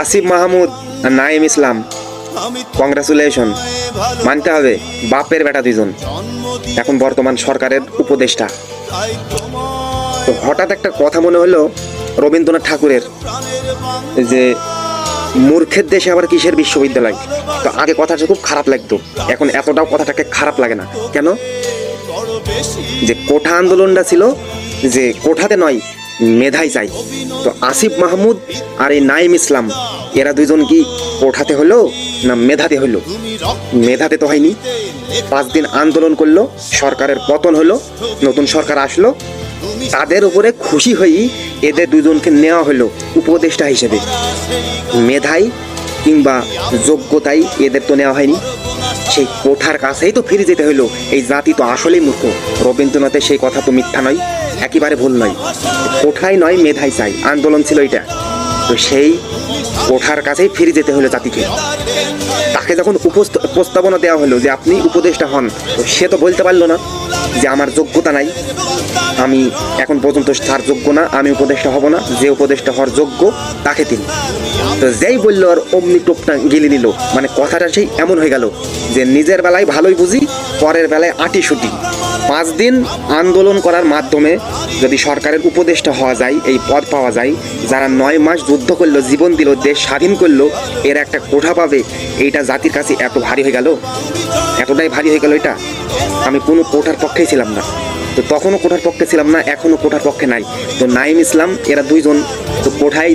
আসিফ মাহমুদ আর নাইম ইসলাম, congratulation, মানতে হবে বাপের বেটা দুইজন এখন বর্তমান সরকারের উপদেষ্টা। তো হঠাৎ একটা কথা মনে হলো রবীন্দ্রনাথ ঠাকুরের, যে মূর্খের দেশে আবার কিসের বিশ্ববিদ্যালয়। তো আগে কথাটা খুব খারাপ লাগতো, এখন এতটাও কথাটাকে খারাপ লাগে না। কেন? যে কোঠা আন্দোলনটা ছিল যে কোঠাতে নয় মেধাই চাই। তো আসিফ মাহমুদ আর এই নাইম ইসলাম এরা দুইজন কি কোঠাতে হলো না মেধাতে হলো? মেধাতে তো হয়নি। 5 দিন আন্দোলন করলো, সরকারের পতন হলো, নতুন সরকার আসলো, তাদের উপরে খুশি হয়েই এদের দুজনকে নেওয়া হলো উপদেষ্টা হিসেবে। মেধাই কিংবা যোগ্যতাই এদের তো নেওয়া হয়নি, সেই কোঠার কাছেই তো ফিরে যেতে হলো। এই জাতি তো আসলেই মূর্খ। রবীন্দ্রনাথের সেই কথা তো মিথ্যা নয়, একেবারে ভুল নয়। কোঠায় নয় মেধাই চাই আন্দোলন ছিল এটা। তো সেই কোঠার কাছেই ফিরে যেতে হলো জাতিকে। তাকে যখন প্রস্তাবনা দেওয়া হলো যে আপনি উপদেষ্টা হন, তো সে তো বলতে পারলো না যে আমার যোগ্যতা নাই, আমি এখন পর্যন্ত তার যোগ্য না, আমি উপদেষ্টা হব না। যে উপদেষ্টা হওয়ার যোগ্য তাকে তিনি। তো যেই বললো আর অমনি টোপটা গিলে নিল। মানে কথাটা সেই এমন হয়ে গেল যে নিজের বেলায় ভালোই বুঝি, পরের বেলায় আটি সুটি। 5 দিন আন্দোলন করার মাধ্যমে যদি সরকারের উপদেষ্টা হওয়া যায়, এই পদ পাওয়া যায়, যারা 9 মাস যুদ্ধ করলো, জীবন দিল, দেশ স্বাধীন করলো, এর একটা কোঠা পাবে, এইটা জাতির কাছে এত ভারী হয়ে গেল, এতটাই ভারী হয়ে গেল এটা। আমি কোনো কোঠার পক্ষেই ছিলাম না, তো তখনও কোঠার পক্ষে ছিলাম না, এখনও কোঠার পক্ষে নাই। তো নাইম ইসলাম এরা দুইজন তো কোঠায়